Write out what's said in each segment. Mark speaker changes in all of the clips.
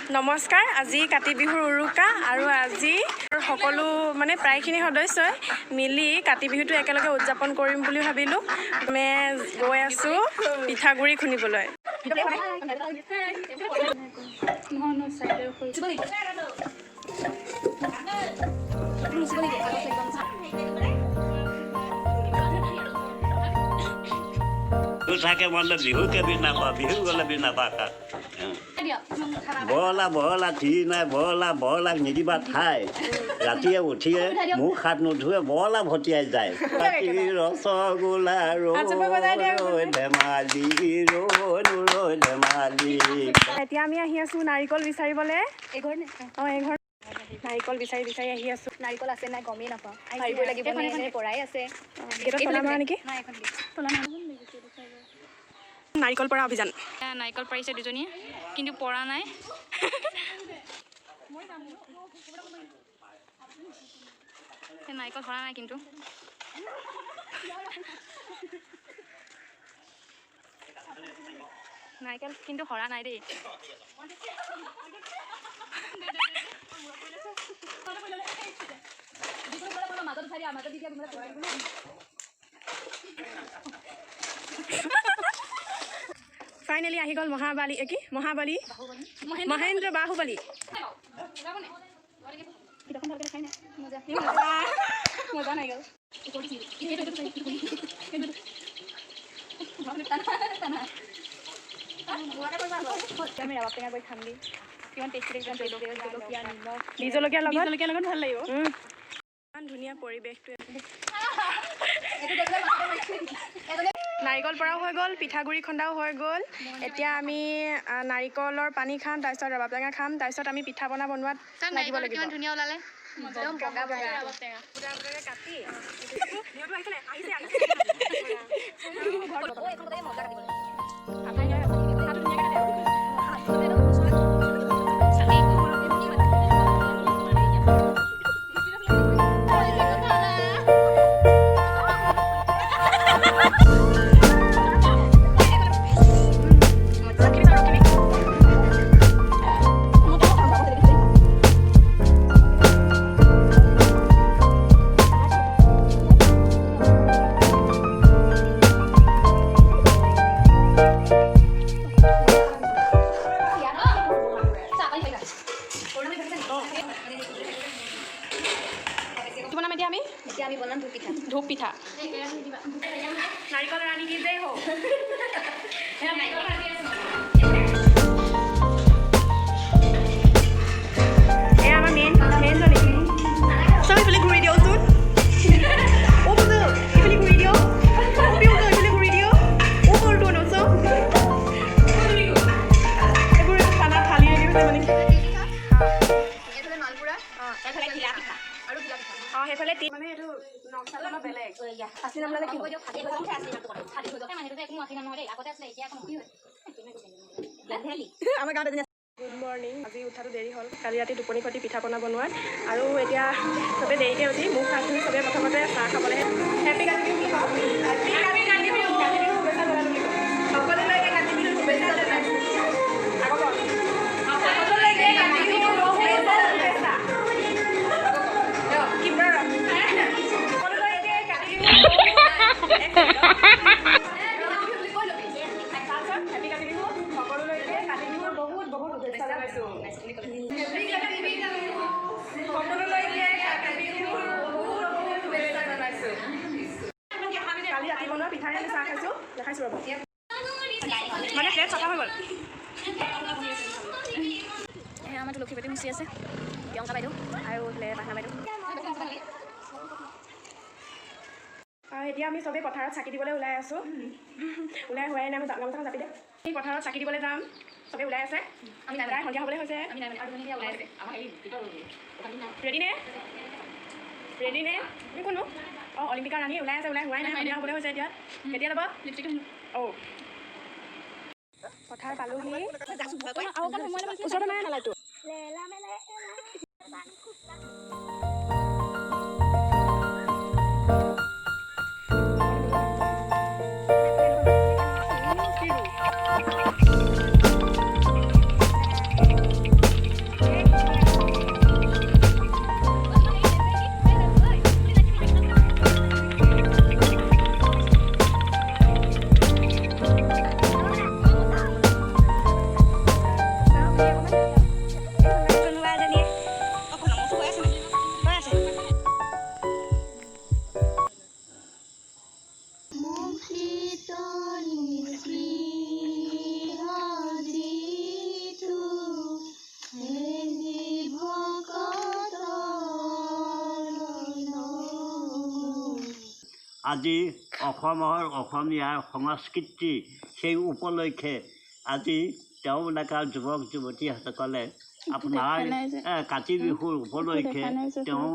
Speaker 1: নমস্কাৰ আজি কাতি বিহুৰ উৰুকা আৰু আজি সকলো মানে প্ৰায়খিনি সদস্যই মিলি কাতি বিহুটো একেলগে উদযাপন কৰিম বুলি ভাবিলোঁ আমি গৈ আছোঁ পিঠাগুড়ি খুন্দিবলৈ
Speaker 2: থাকে মানে বিহুকে বিনাপা বিহু গ'লে বিনাপাকা বৰলা বৰলা ঠিৰি নাই বৰলা বৰলাক নিদিবা ঠাই ৰাতিয়ে উঠিয়ে মুখ হাত নুধুৱে বৰলা ভটিয়াই যায় ৰসগোল্লা ৰৈ ধেমালি ৰৈ ধেমালি
Speaker 1: এতিয়া আমি আহি আছোঁ নাৰিকল বিচাৰিবলৈ এঘৰ নাৰিকল বিচাৰি বিচাৰি আহি আছোঁ
Speaker 3: নাৰিকল আছে নাই গমেই নাপাওঁ পাৰিব লাগিব পৰাই আছে
Speaker 1: নেকি নাৰিকল পৰা অভিযান
Speaker 3: নাৰিকল পাৰিছে দুজনীয়ে কিন্তু পৰা নাই নাৰিকল সৰা নাই কিন্তু নাৰিকল কিন্তু সৰা নাই দেই
Speaker 1: ফাইনেলি আহি গ'ল মহাবালী কি মহাবালী মহেন্দ্ৰ বাহুবলী
Speaker 3: মজা নাই গ'ল আমি ৰাবা টেঙা গৈ খাম দি কিমান টেষ্টি জলকীয়া নিমখ
Speaker 1: বি জলকীয়াৰ লগত
Speaker 3: ভাল লাগিব
Speaker 1: ইমান ধুনীয়া পৰিৱেশটোৱে নাৰিকল পৰাও হৈ গ'ল পিঠাগুড়ি খুন্দাও হৈ গ'ল এতিয়া আমি নাৰিকলৰ পানী খাম তাৰপিছত ৰবাব টেঙা খাম তাৰপিছত আমি পিঠা পনা বনোৱাত লাগিব লাগিব
Speaker 3: ধুনীয়া ওলালে একদম বগা বগা
Speaker 1: কাটি ধূপ পিঠা নাৰিকল ৰাণী কি যে হওক এয়া আমাৰ মেইন জনী চব এইফালে ঘূৰি দিয়কচোন এইফালে ঘূৰি দিয়ক এইফালে ঘূৰি দিয়ক ওপৰটো নচব এইবোৰ খানা থালি ৰেডি হৈছে মানে সেইফালে মানে এইটো নকশাটো বেলেগ আছি নাম লাগে কি হয় আমাৰ গাঁৱত এজনী গুড মৰ্ণিং আজি উঠাটো দেৰি হ'ল কালি ৰাতি টোপনি খতি পিঠা পনা বনোৱাত আৰু এতিয়া চবে দেৰিকৈ উঠি মুখ হাত ধুই চবে প্ৰথমতে চাহ খাবলৈ হেপী কাতি বিহু কি হওক হেপী কাতি বিহু শুভেচ্ছা জনালোঁ বুলি কওঁ সকলোলৈকে কাতি বিহুৰ শুভেচ্ছা জনাইছোঁ আকৌ কওঁ সকলোলৈকে কাতি বিহুৰ শুভেচ্ছা জনাইছা কালি ৰাতি বনোৱা পিঠাৰে আমি চাহ খাইছোঁ দেখাইছোঁ ৰ'ব মানে প্লেট চফা হৈ গ'ল
Speaker 3: আমাৰ লক্ষীপতি মুচি আছে প্ৰিয়ংকা বাইদেউ আৰু পাহনা বাইদেউ
Speaker 1: এতিয়া আমি চবেই পথাৰত চাকি দিবলৈ ওলাই আছোঁ ওলাই হোৱাই নাই আমি গামোচাখন চাপি দে আমি পথাৰত চাকি দিবলৈ যাম চবেই ওলাই আছে আমি প্ৰায় সন্ধিয়া হ'বলৈ হৈছে ৰেডি নে তুমি কোনো অলিম্পিকাৰ ৰাণী ওলাই আছে ওলাই হোৱাই নাই সন্ধিয়া হ'বলৈ হৈছে এতিয়া কেতিয়া ল'ব পথাৰ পালোহি ওচৰতে নাই নালাগটো
Speaker 2: আজি অসমীয়াৰ সংস্কৃতি সেই উপলক্ষে আজি তেওঁবিলাকৰ যুৱক যুৱতীসকলে আপোনাৰ কাতি বিহুৰ উপলক্ষে তেওঁ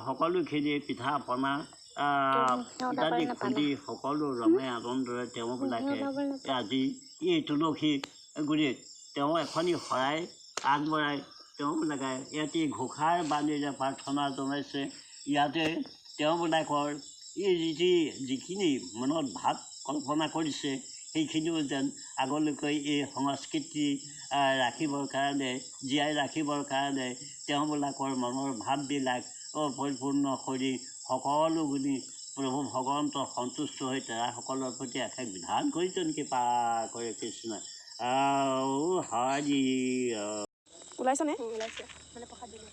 Speaker 2: সকলোখিনি পিঠা পনা ইত্যাদি খুন্দি সকলো ৰমে আনন্দৰে তেওঁবিলাকে আজি এই তুলসী গুৰিত তেওঁ এখনি শৰাই আগবঢ়াই তেওঁবিলাকে ইয়াতে ঘোষাৰ বাণীৰে প্ৰাৰ্থনা জনাইছে। ইয়াতে তেওঁবিলাকৰ এই যিখিনি মনত ভাৱ কল্পনা কৰিছে সেইখিনিও যেন আগলৈকে এই সংস্কৃতি ৰাখিবৰ কাৰণে জীয়াই ৰাখিবৰ কাৰণে তেওঁবিলাকৰ মনৰ ভাৱবিলাক পৰিপূৰ্ণ কৰি সকলোখিনি প্ৰভু ভগৱন্ত সন্তুষ্ট হৈ তেৰাসকলৰ প্ৰতি এষেক বিধান কৰিছে নেকি পা কৰে কৃষ্ণ হৰি
Speaker 1: ওলাইছনে?
Speaker 3: ওলাইছে মানে প্ৰসাদ দিব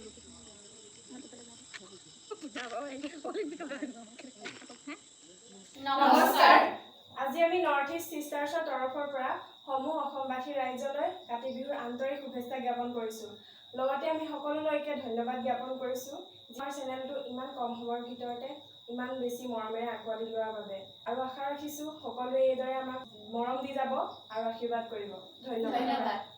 Speaker 1: নমস্কাৰ। আজি আমি নৰ্থ ইষ্ট চিষ্টাৰ্ছৰ তৰফৰ পৰা সমূহ অসমবাসী ৰাইজলৈ কাতি বিহুৰ আন্তৰিক শুভেচ্ছা জ্ঞাপন কৰিছোঁ। লগতে আমি সকলোলৈকে ধন্যবাদ জ্ঞাপন কৰিছোঁ আমাৰ চেনেলটো ইমান কম সময়ৰ ভিতৰতে ইমান বেছি মৰমেৰে আঁকোৱালি লোৱাৰ বাবে, আৰু আশা ৰাখিছোঁ সকলোৱে এইদৰে আমাক মৰম দি যাব আৰু আশীৰ্বাদ কৰিব। ধন্যবাদ।